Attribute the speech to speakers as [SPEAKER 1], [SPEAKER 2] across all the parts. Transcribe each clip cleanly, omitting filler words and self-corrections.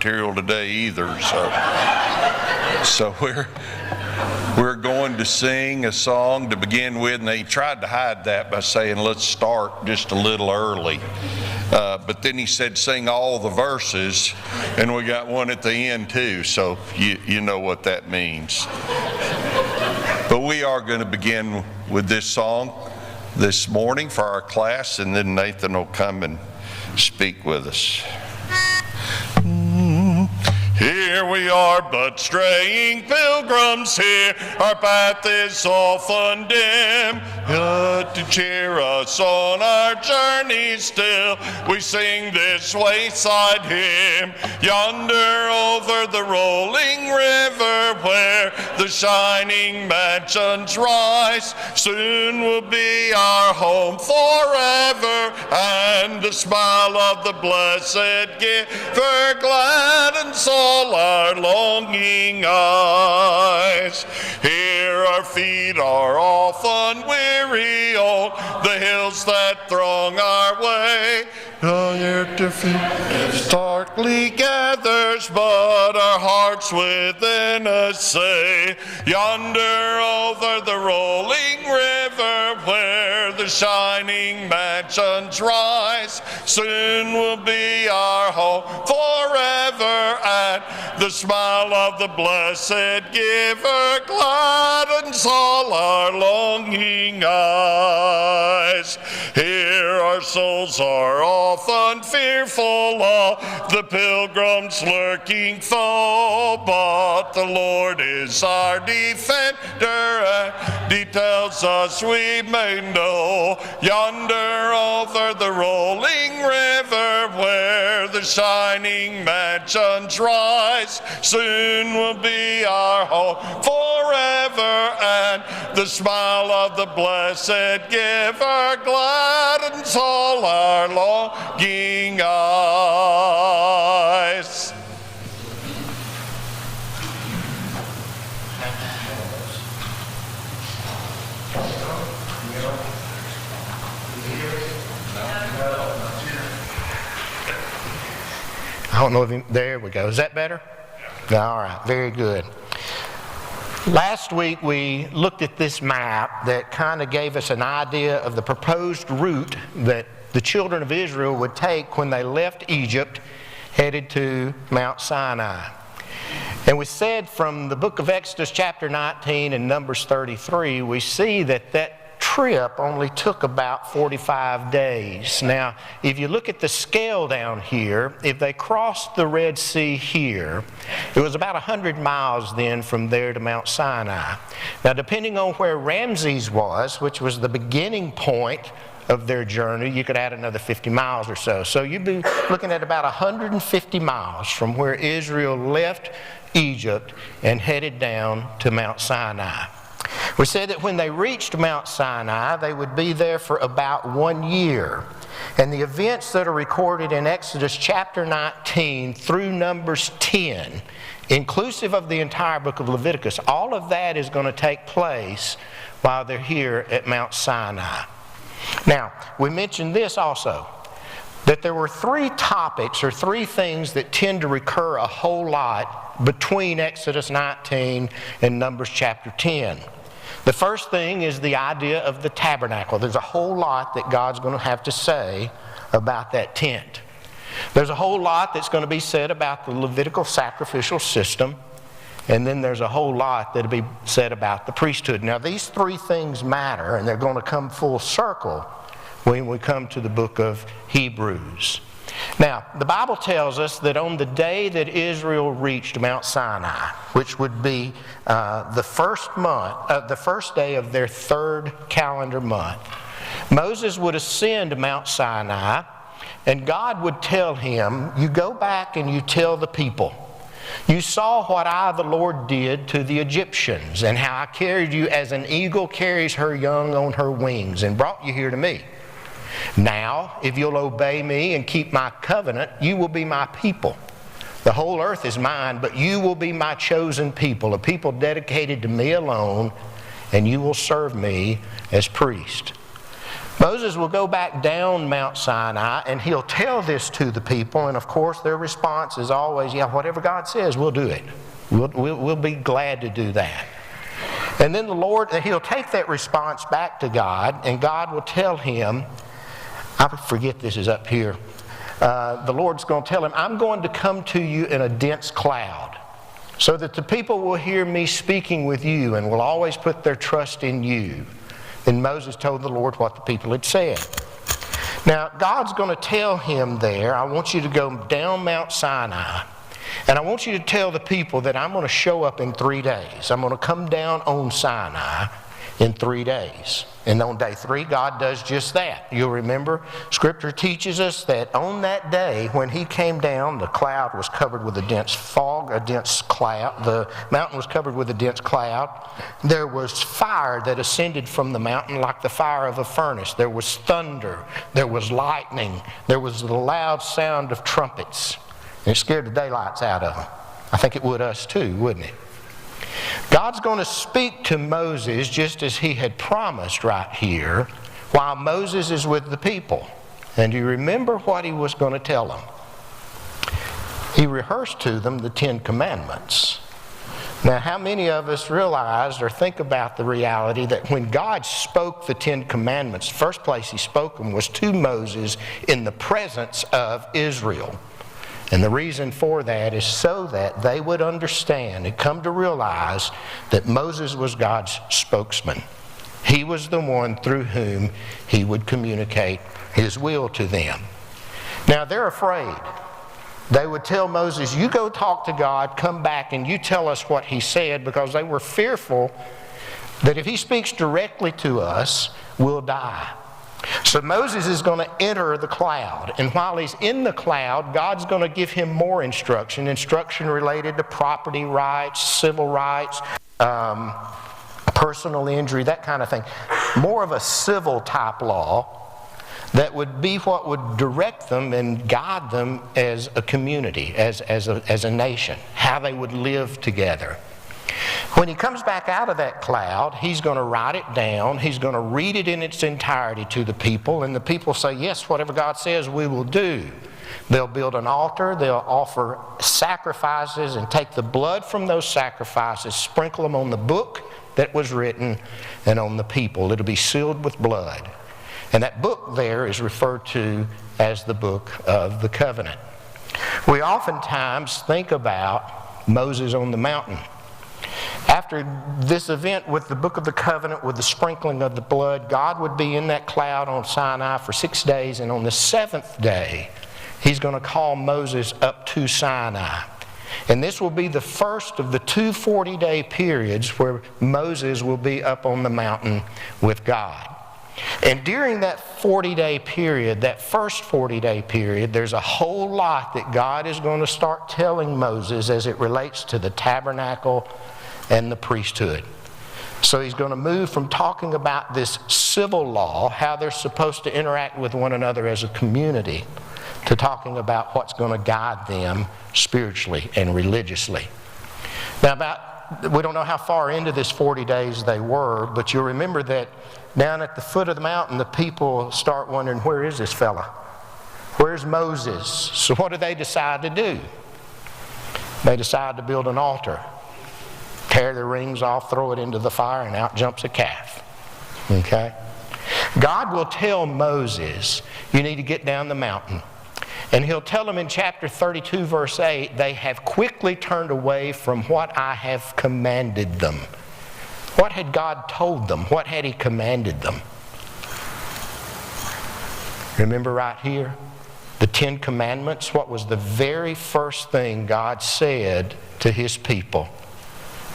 [SPEAKER 1] material today either. So we're going to sing a song to begin with, and they tried to hide that by saying, let's start just a little early. But then he said, sing all the verses, and we got one at the end too, so you know what that means. But we are going to begin with this song this morning for our class, and then Nathan will come and speak with us. Here we are but straying pilgrims here, our path is often dim, but to cheer us on our journey still, we sing this wayside hymn. Yonder over the rolling river where the shining mansions rise, soon will be our home forever, and the smile of the blessed giver glad and all our longing eyes. Here our feet are often weary on the hills that throng our way. Here defeat darkly gathers, but our hearts within us say, yonder over the rolling river where the shining mansions rise, soon will be our home forever, and the smile of the blessed giver gladdens all our longing eyes. Here our souls are often fearful of the pilgrim's lurking foe, but the Lord is our defender, and he tells us we may know, yonder over the rolling river where the shining mansions rise, soon will be our home forever, and the smile of the blessed giver gladdens all our longing eyes.
[SPEAKER 2] I don't know if there we go. Is that better? All right, very good. Last week we looked at this map that kind of gave us an idea of the proposed route that the children of Israel would take when they left Egypt, headed to Mount Sinai. And we said from the book of Exodus chapter 19 and Numbers 33, we see that trip only took about 45 days. Now, if you look at the scale down here, if they crossed the Red Sea here, it was about 100 miles then from there to Mount Sinai. Now, depending on where Ramses was, which was the beginning point of their journey, you could add another 50 miles or so. So you'd be looking at about 150 miles from where Israel left Egypt and headed down to Mount Sinai. We said that when they reached Mount Sinai, they would be there for about 1 year. And the events that are recorded in Exodus chapter 19 through Numbers 10, inclusive of the entire book of Leviticus, all of that is going to take place while they're here at Mount Sinai. Now, we mentioned this also, that there were three topics or three things that tend to recur a whole lot between Exodus 19 and Numbers chapter 10. The first thing is the idea of the tabernacle. There's a whole lot that God's going to have to say about that tent. There's a whole lot that's going to be said about the Levitical sacrificial system. And then there's a whole lot that'll be said about the priesthood. Now, these three things matter, and they're going to come full circle when we come to the book of Hebrews. Now, the Bible tells us that on the day that Israel reached Mount Sinai, which would be the first day of their third calendar month, Moses would ascend to Mount Sinai, and God would tell him, you go back and you tell the people, you saw what I, the Lord, did to the Egyptians, and how I carried you as an eagle carries her young on her wings, and brought you here to me. Now, if you'll obey me and keep my covenant, you will be my people. The whole earth is mine, but you will be my chosen people, a people dedicated to me alone, and you will serve me as priest. Moses will go back down Mount Sinai and he'll tell this to the people, and of course their response is always, yeah, whatever God says, we'll do it. We'll be glad to do that. And then the Lord, he'll take that response back to God, and God will tell him, I forget this is up here. The Lord's going to tell him, I'm going to come to you in a dense cloud, so that the people will hear me speaking with you and will always put their trust in you. Then Moses told the Lord what the people had said. Now, God's going to tell him there, I want you to go down Mount Sinai, and I want you to tell the people that I'm going to show up in 3 days. I'm going to come down on Sinai in 3 days. And on day 3, God does just that. You'll remember, Scripture teaches us that on that day when he came down, the cloud was covered with a dense fog, a dense cloud. The mountain was covered with a dense cloud. There was fire that ascended from the mountain like the fire of a furnace. There was thunder. There was lightning. There was the loud sound of trumpets. And it scared the daylights out of them. I think it would us too, wouldn't it? God's going to speak to Moses just as he had promised right here while Moses is with the people. And do you remember what he was going to tell them? He rehearsed to them the 10 Commandments. Now, how many of us realize or think about the reality that when God spoke the 10 Commandments, the first place he spoke them was to Moses in the presence of Israel. And the reason for that is so that they would understand and come to realize that Moses was God's spokesman. He was the one through whom he would communicate his will to them. Now they're afraid. They would tell Moses, you go talk to God, come back and you tell us what he said, because they were fearful that if he speaks directly to us, we'll die. So Moses is going to enter the cloud, and while he's in the cloud, God's going to give him more instruction related to property rights, civil rights, personal injury, that kind of thing. More of a civil type law that would be what would direct them and guide them as a community, as a nation, how they would live together. When he comes back out of that cloud, he's going to write it down. He's going to read it in its entirety to the people. And the people say, yes, whatever God says, we will do. They'll build an altar. They'll offer sacrifices and take the blood from those sacrifices, sprinkle them on the book that was written and on the people. It'll be sealed with blood. And that book there is referred to as the Book of the Covenant. We oftentimes think about Moses on the mountain. After this event with the Book of the Covenant, with the sprinkling of the blood, God would be in that cloud on Sinai for 6 days, and on the 7th day, he's going to call Moses up to Sinai. And this will be the first of the 2 40-day periods where Moses will be up on the mountain with God. And during that 40-day period, that first 40-day period, there's a whole lot that God is going to start telling Moses as it relates to the tabernacle and the priesthood. So he's going to move from talking about this civil law, how they're supposed to interact with one another as a community, to talking about what's going to guide them spiritually and religiously. Now, we don't know how far into this 40 days they were, but you'll remember that down at the foot of the mountain, the people start wondering, where is this fella? Where's Moses? So what do they decide to do? They decide to build an altar. Tear the rings off, throw it into the fire, and out jumps a calf. Okay? God will tell Moses, you need to get down the mountain. And he'll tell them in chapter 32, verse 8, they have quickly turned away from what I have commanded them. What had God told them? What had he commanded them? Remember right here, the 10 Commandments, what was the very first thing God said to his people?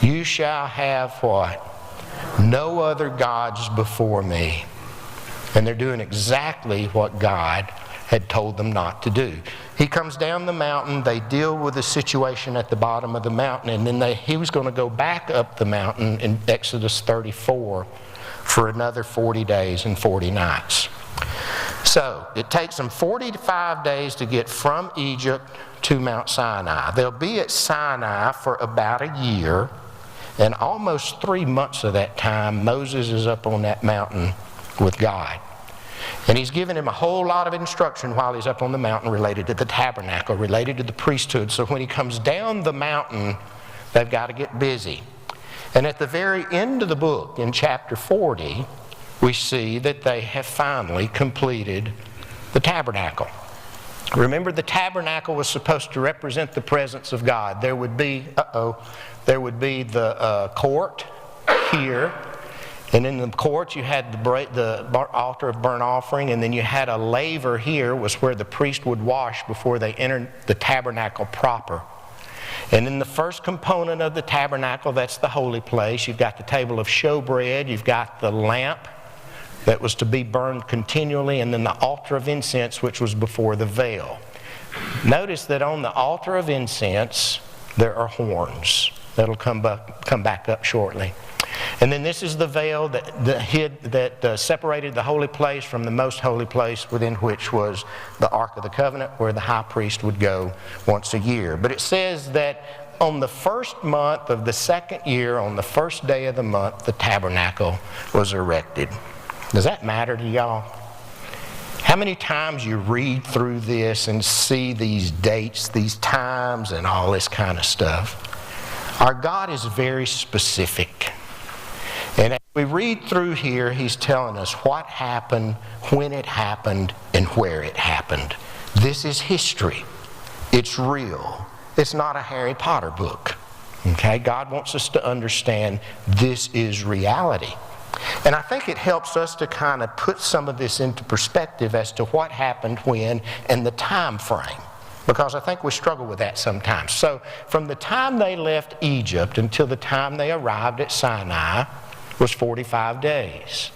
[SPEAKER 2] You shall have what? No other gods before me. And they're doing exactly what God had told them not to do. He comes down the mountain, they deal with the situation at the bottom of the mountain, and then he was going to go back up the mountain in Exodus 34 for another 40 days and 40 nights. So it takes them 45 days to get from Egypt to Mount Sinai. They'll be at Sinai for about a year, and almost 3 months of that time, Moses is up on that mountain with God. And he's given him a whole lot of instruction while he's up on the mountain related to the tabernacle, related to the priesthood. So when he comes down the mountain, they've got to get busy. And at the very end of the book, in chapter 40, we see that they have finally completed the tabernacle. Remember, the tabernacle was supposed to represent the presence of God. There would be, the court here. And in the court, you had the altar of burnt offering, and then you had a laver here, was where the priest would wash before they entered the tabernacle proper. And in the first component of the tabernacle, that's the holy place. You've got the table of showbread, you've got the lamp that was to be burned continually, and then the altar of incense, which was before the veil. Notice that on the altar of incense, there are horns. That'll come back up shortly. And then this is the veil that separated the holy place from the most holy place, within which was the Ark of the Covenant, where the high priest would go once a year. But it says that on the first month of the second year, on the first day of the month, the tabernacle was erected. Does that matter to y'all? How many times you read through this and see these dates, these times, and all this kind of stuff? Our God is very specific. And as we read through here, he's telling us what happened, when it happened, and where it happened. This is history. It's real. It's not a Harry Potter book. Okay? God wants us to understand this is reality. And I think it helps us to kind of put some of this into perspective as to what happened when and the time frame. Because I think we struggle with that sometimes. So from the time they left Egypt until the time they arrived at Sinai was 45 days.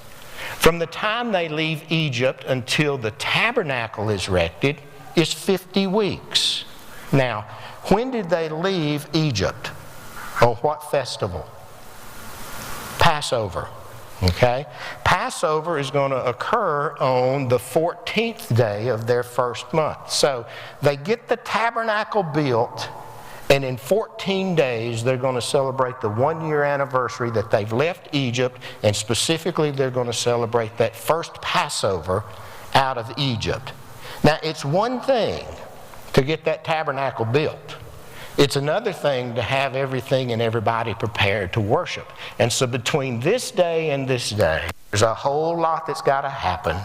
[SPEAKER 2] From the time they leave Egypt until the tabernacle is erected is 50 weeks. Now, when did they leave Egypt? On what festival? Passover. Okay? Passover is going to occur on the 14th day of their first month. So they get the tabernacle built, and in 14 days they're going to celebrate the 1-year anniversary that they've left Egypt, and specifically they're going to celebrate that first Passover out of Egypt. Now, it's one thing to get that tabernacle built. It's another thing to have everything and everybody prepared to worship. And so between this day and this day, there's a whole lot that's got to happen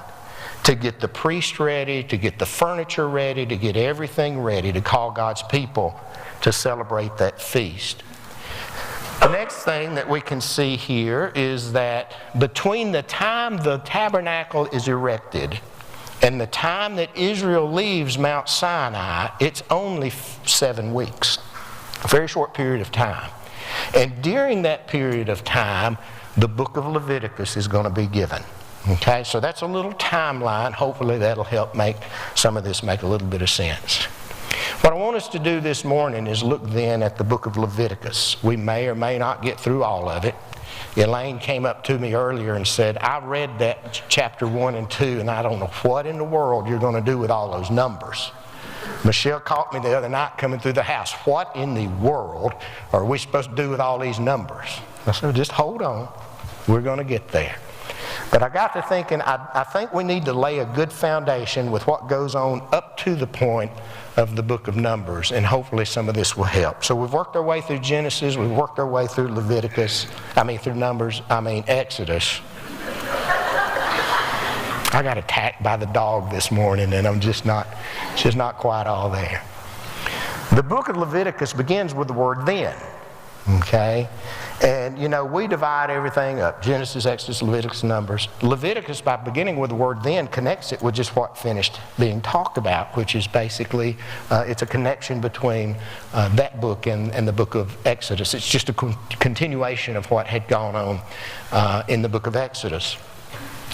[SPEAKER 2] to get the priest ready, to get the furniture ready, to get everything ready to call God's people to celebrate that feast. The next thing that we can see here is that between the time the tabernacle is erected and the time that Israel leaves Mount Sinai, it's only 7 weeks. A very short period of time. And during that period of time, the Book of Leviticus is going to be given. Okay, so that's a little timeline. Hopefully that'll help make some of this make a little bit of sense. What I want us to do this morning is look then at the Book of Leviticus. We may or may not get through all of it. Elaine came up to me earlier and said, I read that chapter 1 and 2, and I don't know what in the world you're going to do with all those numbers. Michelle caught me the other night coming through the house. What in the world are we supposed to do with all these numbers? I said, just hold on. We're going to get there. But I got to thinking, I think we need to lay a good foundation with what goes on up to the point of the book of Numbers, and hopefully some of this will help. So we've worked our way through Genesis, we've worked our way through Exodus. I got attacked by the dog this morning, and I'm just not quite all there. The book of Leviticus begins with the word then. Okay? And, we divide everything up. Genesis, Exodus, Leviticus, Numbers. Leviticus, by beginning with the word then, connects it with just what finished being talked about, which is basically, it's a connection between that book and the book of Exodus. It's just a continuation of what had gone on in the book of Exodus.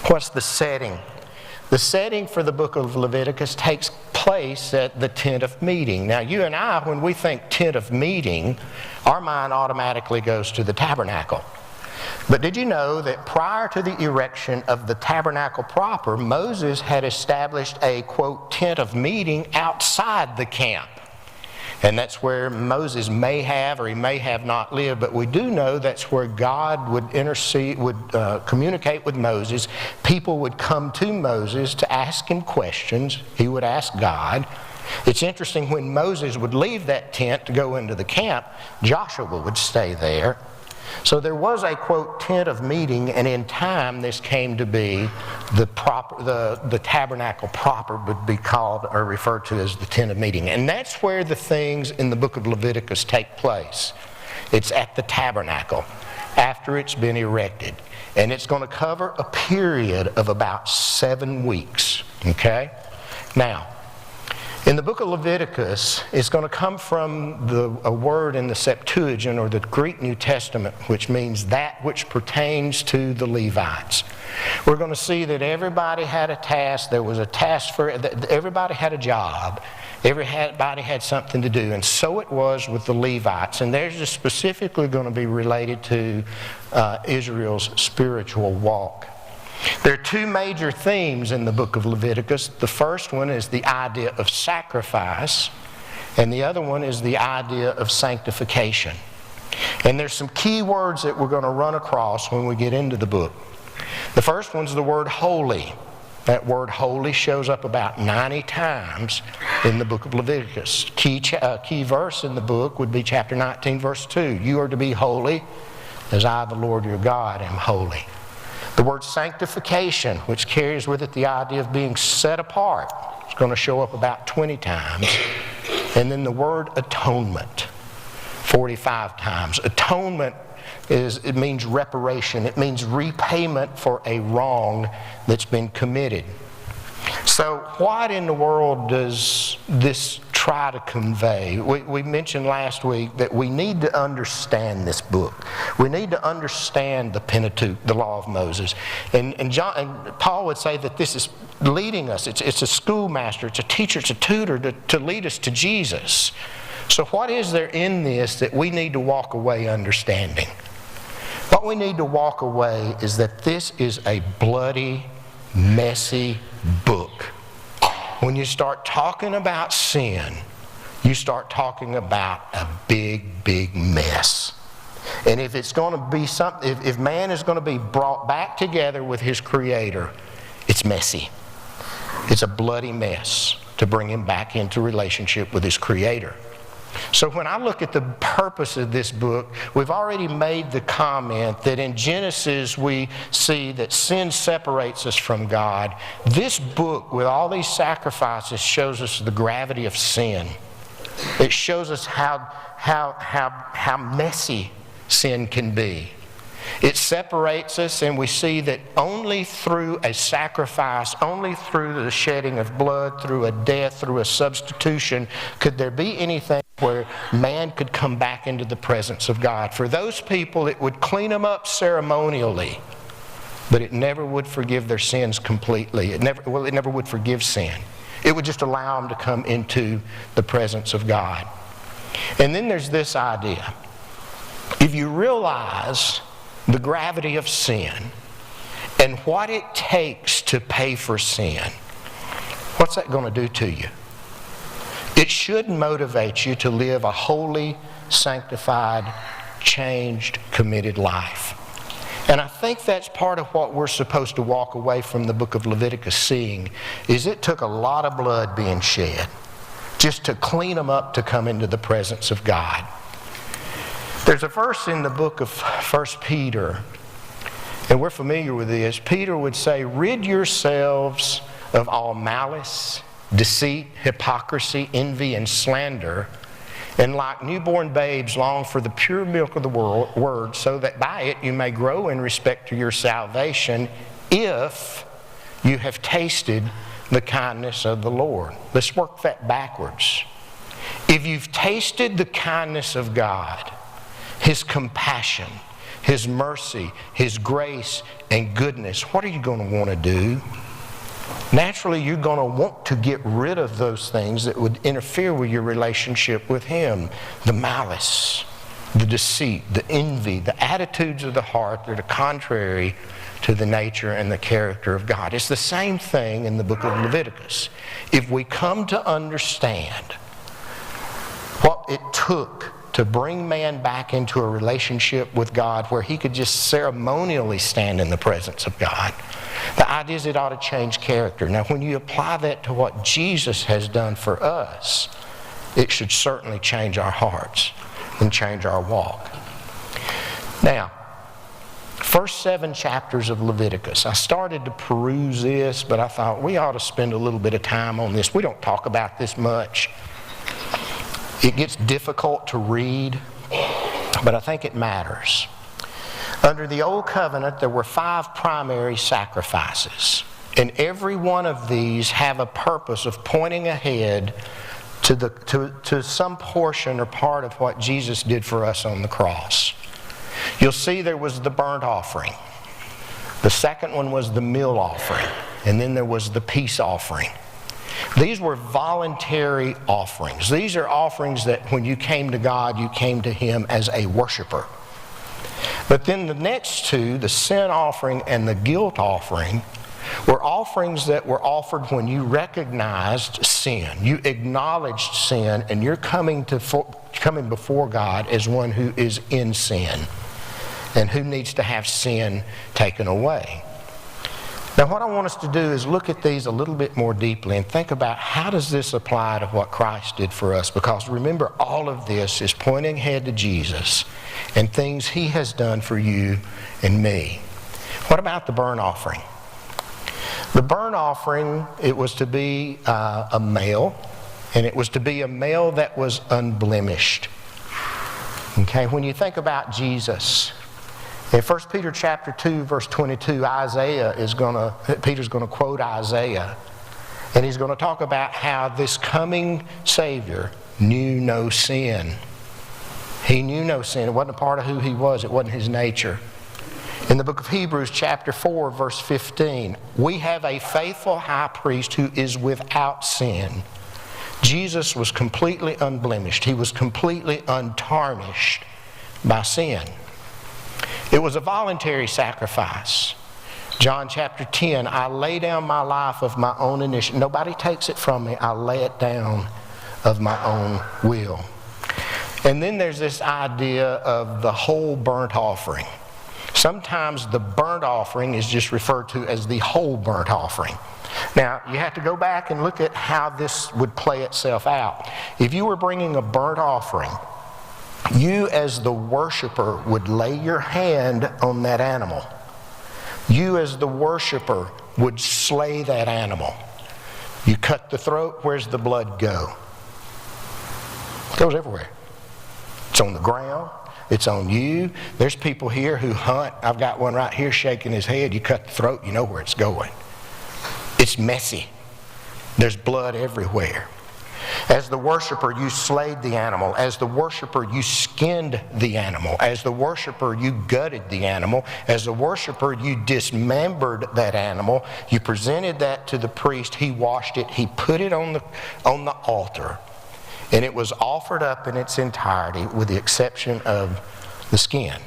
[SPEAKER 2] What's the setting? The setting for the book of Leviticus takes place at the tent of meeting. Now, you and I, when we think tent of meeting, our mind automatically goes to the tabernacle. But did you know that prior to the erection of the tabernacle proper, Moses had established a, quote, tent of meeting outside the camp? And that's where Moses may have or he may have not lived, but we do know that's where God would communicate with Moses. People would come to Moses to ask him questions. He would ask God. It's interesting, when Moses would leave that tent to go into the camp, Joshua would stay there. So there was a, quote, tent of meeting, and in time this came to be the tabernacle proper would be called or referred to as the tent of meeting. And that's where the things in the book of Leviticus take place. It's at the tabernacle after it's been erected. And it's going to cover a period of about 7 weeks. Okay? Now, in the book of Leviticus, it's going to come from a word in the Septuagint, or the Greek New Testament, which means that which pertains to the Levites. We're going to see that everybody had a task. There was a task for everybody had a job. Everybody had something to do, and so it was with the Levites. And theirs is specifically going to be related to Israel's spiritual walk. There are two major themes in the book of Leviticus. The first one is the idea of sacrifice, and the other one is the idea of sanctification. And there's some key words that we're going to run across when we get into the book. The first one's the word holy. That word holy shows up about 90 times in the book of Leviticus. Key verse in the book would be chapter 19, verse 2. You are to be holy as I, the Lord your God, am holy. The word sanctification, which carries with it the idea of being set apart, is going to show up about 20 times. And then the word atonement, 45 times. Atonement it means reparation. It means repayment for a wrong that's been committed. So what in the world does this try to convey? We mentioned last week that we need to understand this book. We need to understand the Pentateuch, the law of Moses. And Paul would say that this is leading us. It's a schoolmaster, it's a teacher, it's a tutor to lead us to Jesus. So what is there in this that we need to walk away understanding? What we need to walk away is that this is a bloody, messy book. When you start talking about sin, you start talking about a big, big mess. And if it's going to be something, if man is going to be brought back together with his Creator, it's messy. It's a bloody mess to bring him back into relationship with his Creator. So when I look at the purpose of this book, we've already made the comment that in Genesis we see that sin separates us from God. This book, with all these sacrifices, shows us the gravity of sin. It shows us how messy sin can be. It separates us, and we see that only through a sacrifice, only through the shedding of blood, through a death, through a substitution, could there be anything where man could come back into the presence of God. For those people, it would clean them up ceremonially, but it never would forgive their sins completely. It never would forgive sin. It would just allow them to come into the presence of God. And then there's this idea. If you realize the gravity of sin and what it takes to pay for sin, what's that going to do to you? It should motivate you to live a holy, sanctified, changed, committed life. And I think that's part of what we're supposed to walk away from the book of Leviticus seeing, is it took a lot of blood being shed just to clean them up to come into the presence of God. There's a verse in the book of 1 Peter, and we're familiar with this. Peter would say, rid yourselves of all malice, deceit, hypocrisy, envy, and slander, and like newborn babes long for the pure milk of the word, so that by it you may grow in respect to your salvation, if you have tasted the kindness of the Lord. Let's work that backwards. If you've tasted the kindness of God, His compassion, His mercy, His grace, and goodness, what are you going to want to do? Naturally, you're going to want to get rid of those things that would interfere with your relationship with Him. The malice, the deceit, the envy, the attitudes of the heart that are contrary to the nature and the character of God. It's the same thing in the book of Leviticus. If we come to understand all it took to bring man back into a relationship with God where he could just ceremonially stand in the presence of God. The idea is it ought to change character. Now, when you apply that to what Jesus has done for us, it should certainly change our hearts and change our walk. Now, first 7 chapters of Leviticus. I started to peruse this, but I thought we ought to spend a little bit of time on this. We don't talk about this much. It gets difficult to read, but I think it matters. Under the Old Covenant, there were 5 primary sacrifices, and every one of these have a purpose of pointing ahead to some portion or part of what Jesus did for us on the cross. You'll see there was the burnt offering. The second one was the meal offering, and then there was the peace offering. These were voluntary offerings. These are offerings that when you came to God, you came to Him as a worshiper. But then the next 2, the sin offering and the guilt offering, were offerings that were offered when you recognized sin. You acknowledged sin, and you're coming before God as one who is in sin and who needs to have sin taken away. Now, what I want us to do is look at these a little bit more deeply and think about how does this apply to what Christ did for us? Because remember, all of this is pointing ahead to Jesus and things He has done for you and me. What about the burnt offering? The burnt offering, it was to be a male, and it was to be a male that was unblemished. Okay, when you think about Jesus, in 1 Peter chapter 2, verse 22, Peter's going to quote Isaiah, and he's going to talk about how this coming Savior knew no sin. He knew no sin. It wasn't a part of who He was. It wasn't His nature. In the book of Hebrews chapter 4, verse 15, we have a faithful high priest who is without sin. Jesus was completely unblemished. He was completely untarnished by sin. It was a voluntary sacrifice. John chapter 10, I lay down my life of my own initiative. Nobody takes it from me. I lay it down of my own will. And then there's this idea of the whole burnt offering. Sometimes the burnt offering is just referred to as the whole burnt offering. Now, you have to go back and look at how this would play itself out. If you were bringing a burnt offering, you as the worshiper would lay your hand on that animal. You as the worshiper would slay that animal. You cut the throat, where's the blood go? It goes everywhere. It's on the ground. It's on you. There's people here who hunt. I've got one right here shaking his head. You cut the throat, you know where it's going. It's messy. There's blood everywhere. As the worshiper, you slayed the animal. As the worshiper, you skinned the animal. As the worshiper, you gutted the animal. As the worshiper, you dismembered that animal. You presented that to the priest. He washed it. He put it on the altar. And it was offered up in its entirety with the exception of the skin.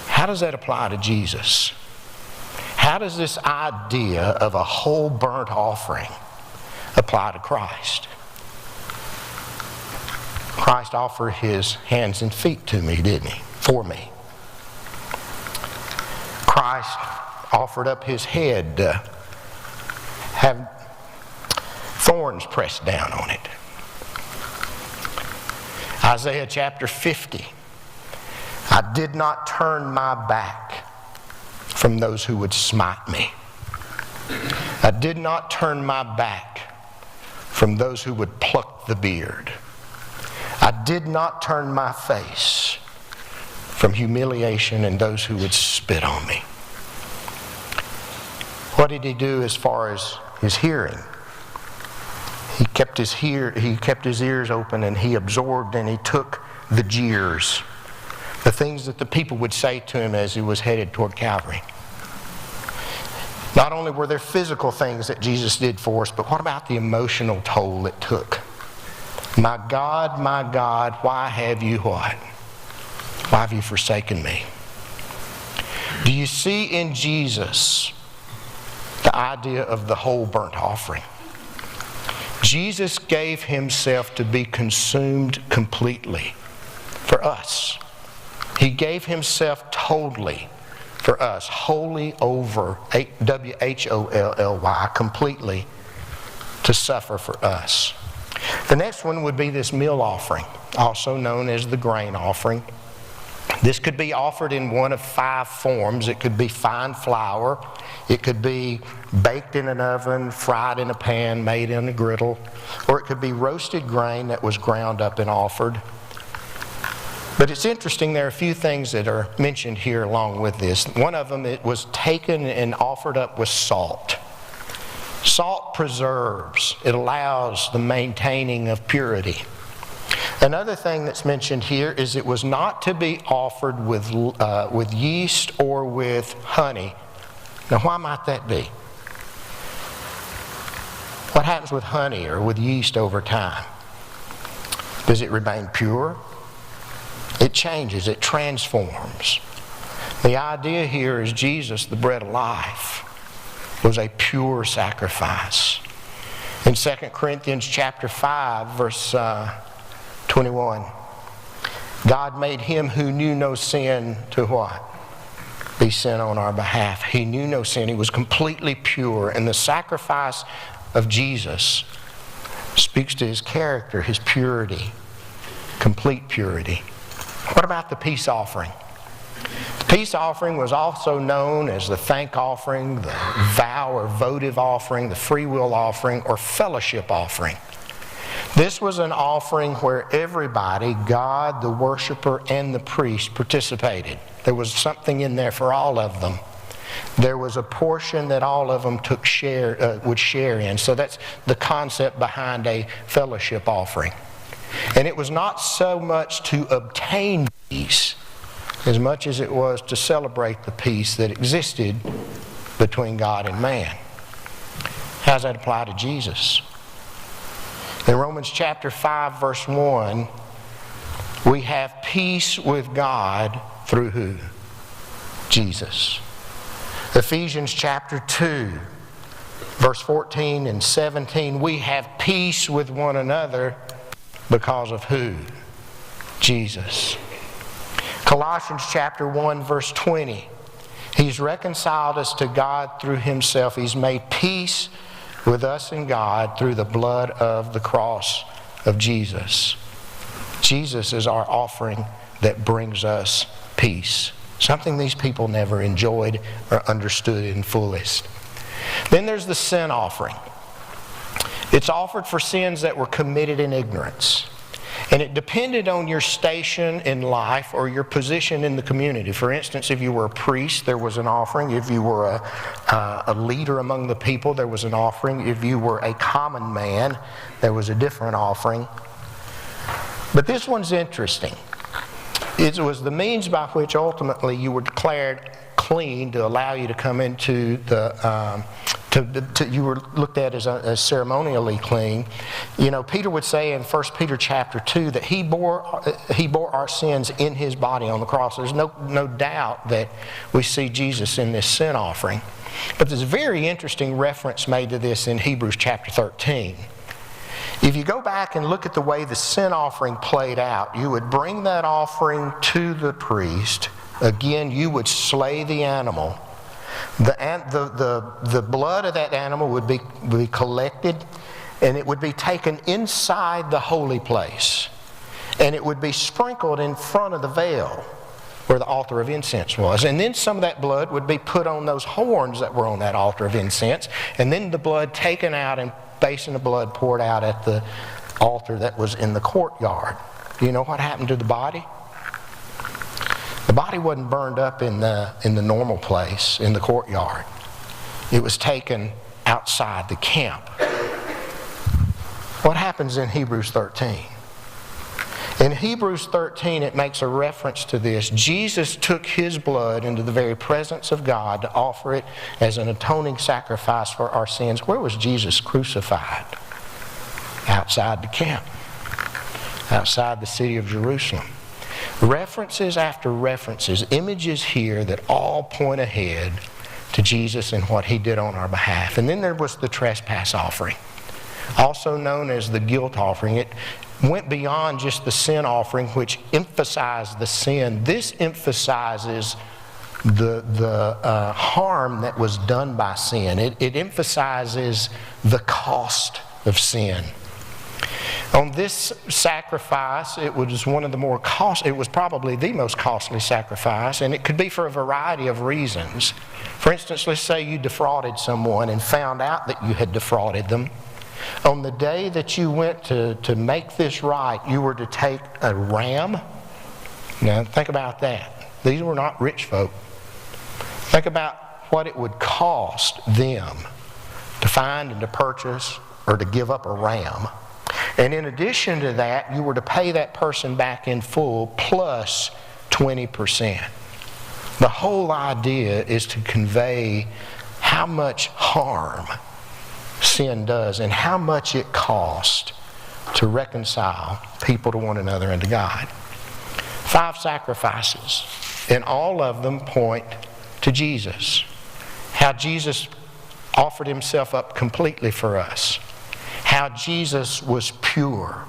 [SPEAKER 2] How does that apply to Jesus? How does this idea of a whole burnt offering apply to Christ? Christ offered His hands and feet to me, didn't He? For me. Christ offered up His head to have thorns pressed down on it. Isaiah chapter 50. I did not turn my back from those who would smite me. I did not turn my back from those who would pluck the beard. I did not turn my face from humiliation and those who would spit on me. What did He do as far as His hearing? He kept his ears open, and He absorbed and He took the jeers, the things that the people would say to Him as He was headed toward Calvary. Not only were there physical things that Jesus did for us, but what about the emotional toll it took? My God, why have you what? Why have you forsaken me? Do you see in Jesus the idea of the whole burnt offering? Jesus gave himself to be consumed completely for us. He gave himself totally for us, wholly over, W-H-O-L-L-Y, completely, to suffer for us. The next one would be this meal offering, also known as the grain offering. This could be offered in one of 5 forms. It could be fine flour. It could be baked in an oven, fried in a pan, made in a griddle. Or it could be roasted grain that was ground up and offered. But it's interesting, there are a few things that are mentioned here along with this. One of them, it was taken and offered up with salt. Salt preserves. It allows the maintaining of purity. Another thing that's mentioned here is it was not to be offered with yeast or with honey. Now, why might that be? What happens with honey or with yeast over time? Does it remain pure? It changes, it transforms. The idea here is Jesus, the bread of life, was a pure sacrifice. In 2 Corinthians chapter 5, verse 21, God made him who knew no sin to what? Be sin on our behalf. He knew no sin. He was completely pure. And the sacrifice of Jesus speaks to his character, his purity, complete purity. What about the peace offering? The peace offering was also known as the thank offering, the vow or votive offering, the free will offering, or fellowship offering. This was an offering where everybody, God, the worshiper, and the priest participated. There was something in there for all of them. There was a portion that all of them would share in. So that's the concept behind a fellowship offering. And it was not so much to obtain peace as much as it was to celebrate the peace that existed between God and man. How does that apply to Jesus? In Romans chapter 5, verse 1, we have peace with God through who? Jesus. Ephesians chapter 2, verse 14 and 17, we have peace with one another because of who? Jesus. Colossians chapter 1, verse 20, he's reconciled us to God through himself. He's made peace with us and God through the blood of the cross of Jesus. Jesus is our offering that brings us peace. Something these people never enjoyed or understood in fullest. Then there's the sin offering. It's offered for sins that were committed in ignorance. And it depended on your station in life or your position in the community. For instance, if you were a priest, there was an offering. If you were a leader among the people, there was an offering. If you were a common man, there was a different offering. But this one's interesting. It was the means by which ultimately you were declared clean to allow you to come into the you were looked at as ceremonially clean. You know, Peter would say in 1 Peter chapter 2 that he bore our sins in his body on the cross. There's no doubt that we see Jesus in this sin offering. But there's a very interesting reference made to this in Hebrews chapter 13. If you go back and look at the way the sin offering played out, you would bring that offering to the priest. Again, you would slay the animal. The blood of that animal would be collected, and it would be taken inside the holy place. And it would be sprinkled in front of the veil where the altar of incense was. And then some of that blood would be put on those horns that were on that altar of incense. And then the blood taken out and basin of blood poured out at the altar that was in the courtyard. Do you know what happened to the body? The body wasn't burned up in the normal place, in the courtyard. It was taken outside the camp. What happens in Hebrews 13? In Hebrews 13, it makes a reference to this. Jesus took his blood into the very presence of God to offer it as an atoning sacrifice for our sins. Where was Jesus crucified? Outside the camp. Outside the city of Jerusalem. References after references, images here that all point ahead to Jesus and what he did on our behalf. And then there was the trespass offering. also known as the guilt offering. It went beyond just the sin offering, which emphasized the sin. This emphasizes the harm that was done by sin. It emphasizes the cost of sin. On this sacrifice, it was it was probably the most costly sacrifice, and it could be for a variety of reasons. For instance, let's say you defrauded someone and found out that you had defrauded them. On the day that you went to make this right, you were to take a ram. Now, think about that. These were not rich folk. Think about what it would cost them to find and to purchase or to give up a ram. And in addition to that, you were to pay that person back in full plus 20%. The whole idea is to convey how much harm sin does and how much it costs to reconcile people to one another and to God. 5 sacrifices, and all of them point to Jesus. How Jesus offered himself up completely for us. How Jesus was pure.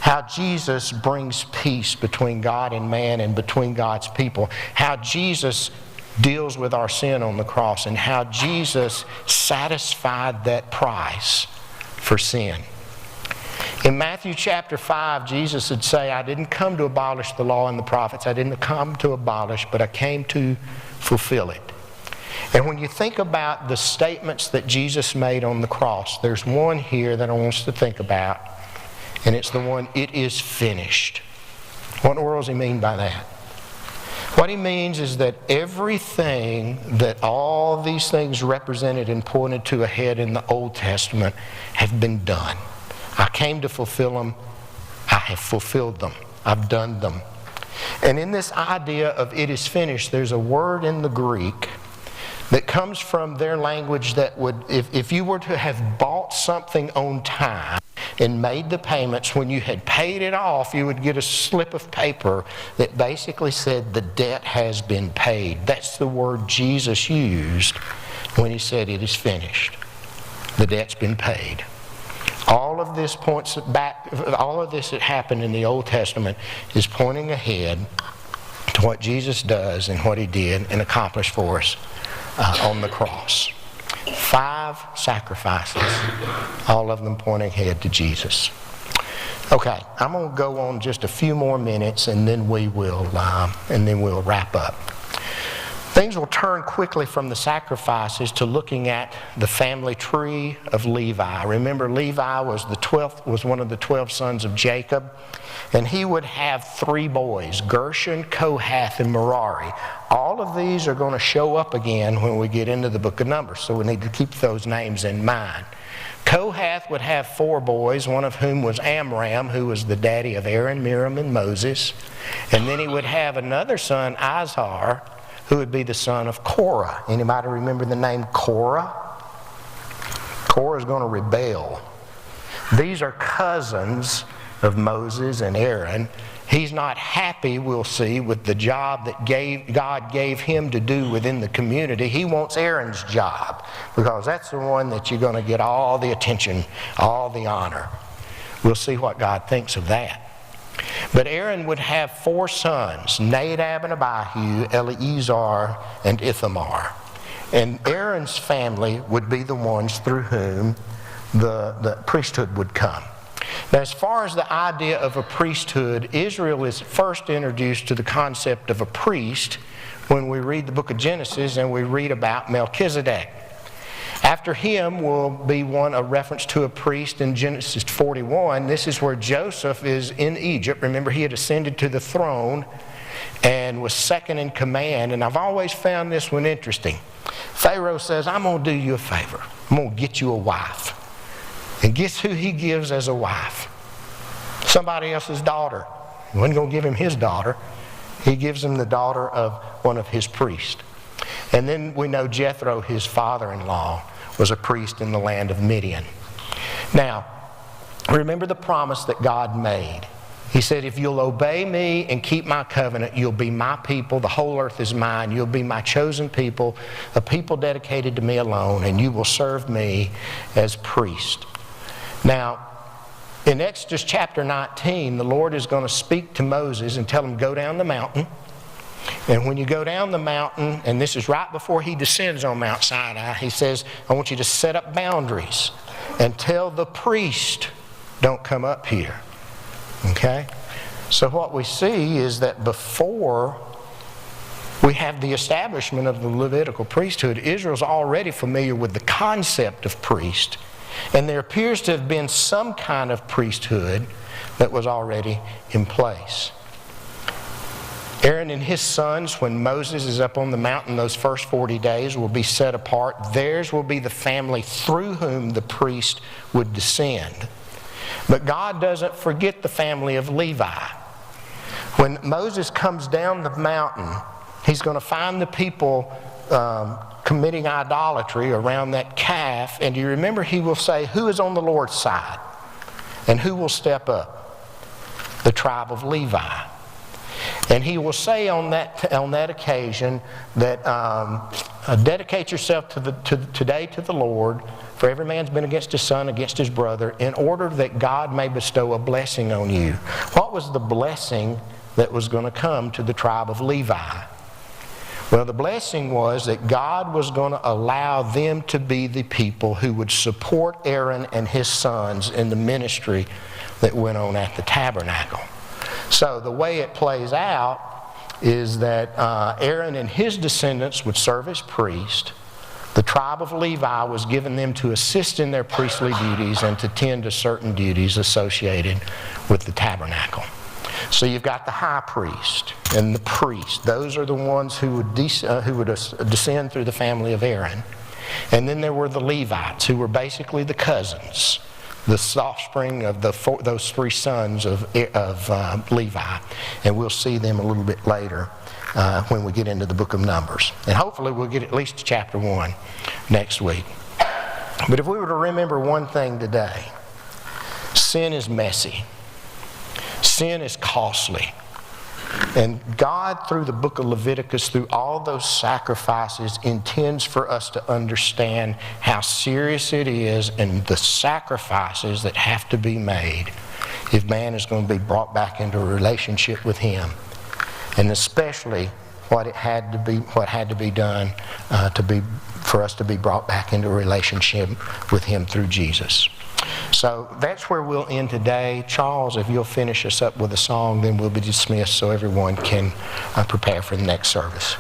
[SPEAKER 2] How Jesus brings peace between God and man and between God's people. How Jesus deals with our sin on the cross, and how Jesus satisfied that price for sin. In Matthew chapter 5, Jesus would say, I didn't come to abolish the law and the prophets. I didn't come to abolish, but I came to fulfill it. And when you think about the statements that Jesus made on the cross, there's one here that I want us to think about, and it's the one, it is finished. What in the world does he mean by that? What he means is that everything that all these things represented and pointed to ahead in the Old Testament have been done. I came to fulfill them. I have fulfilled them. I've done them. And in this idea of it is finished, there's a word in the Greek that comes from their language that would, if you were to have bought something on time and made the payments, when you had paid it off, you would get a slip of paper that basically said the debt has been paid. That's the word Jesus used when he said it is finished. The debt's been paid. All of this points back, all of this that happened in the Old Testament is pointing ahead to what Jesus does and what he did and accomplished for us on the cross. 5 sacrifices, all of them pointing ahead to Jesus. Okay, I'm going to go on just a few more minutes, and then we'll wrap up. Things will turn quickly from the sacrifices to looking at the family tree of Levi. Remember, Levi was one of the 12 sons of Jacob, and he would have 3 boys, Gershon, Kohath, and Merari. All of these are going to show up again when we get into the book of Numbers, so we need to keep those names in mind. Kohath would have 4 boys, one of whom was Amram, who was the daddy of Aaron, Miriam, and Moses. And then he would have another son, Izhar, who would be the son of Korah. Anybody remember the name Korah? Korah is going to rebel. These are cousins of Moses and Aaron. He's not happy, we'll see, with the job that God gave him to do within the community. He wants Aaron's job because that's the one that you're going to get all the attention, all the honor. We'll see what God thinks of that. But Aaron would have 4 sons, Nadab and Abihu, Eleazar, and Ithamar. And Aaron's family would be the ones through whom the priesthood would come. Now, as far as the idea of a priesthood, Israel is first introduced to the concept of a priest when we read the book of Genesis and we read about Melchizedek. After him will be a reference to a priest in Genesis 41. This is where Joseph is in Egypt. Remember, he had ascended to the throne and was second in command. And I've always found this one interesting. Pharaoh says, I'm going to do you a favor. I'm going to get you a wife. And guess who he gives as a wife? Somebody else's daughter. He wasn't going to give him his daughter. He gives him the daughter of one of his priests. And then we know Jethro, his father-in-law, was a priest in the land of Midian. Now, remember the promise that God made. He said, if you'll obey me and keep my covenant, you'll be my people. The whole earth is mine. You'll be my chosen people, a people dedicated to me alone, and you will serve me as priest. Now, in Exodus chapter 19, the Lord is going to speak to Moses and tell him, go down the mountain. And when you go down the mountain, and this is right before he descends on Mount Sinai, he says, I want you to set up boundaries and tell the priest, don't come up here. Okay? So what we see is that before we have the establishment of the Levitical priesthood, Israel's already familiar with the concept of priest. And there appears to have been some kind of priesthood that was already in place. Aaron and his sons, when Moses is up on the mountain those first 40 days, will be set apart. Theirs will be the family through whom the priest would descend. But God doesn't forget the family of Levi. When Moses comes down the mountain, he's going to find the people committing idolatry around that calf. And do you remember he will say, who is on the Lord's side? And who will step up? The tribe of Levi. And he will say on that occasion that dedicate yourself today to the Lord, for every man's been against his son, against his brother, in order that God may bestow a blessing on you. What was the blessing that was going to come to the tribe of Levi? Well, the blessing was that God was going to allow them to be the people who would support Aaron and his sons in the ministry that went on at the tabernacle. So the way it plays out is that Aaron and his descendants would serve as priests. The tribe of Levi was given them to assist in their priestly duties and to tend to certain duties associated with the tabernacle. So you've got the high priest and the priest. Those are the ones who would descend through the family of Aaron. And then there were the Levites, who were basically the cousins, the offspring of those three sons of Levi. And we'll see them a little bit later when we get into the book of Numbers. And hopefully we'll get at least to chapter 1 next week. But if we were to remember one thing today, sin is messy. Sin is costly. And God, through the book of Leviticus, through all those sacrifices, intends for us to understand how serious it is and the sacrifices that have to be made if man is going to be brought back into a relationship with Him. And especially what had to be done for us to be brought back into a relationship with Him through Jesus. So that's where we'll end today. Charles, if you'll finish us up with a song, then we'll be dismissed so everyone can prepare for the next service.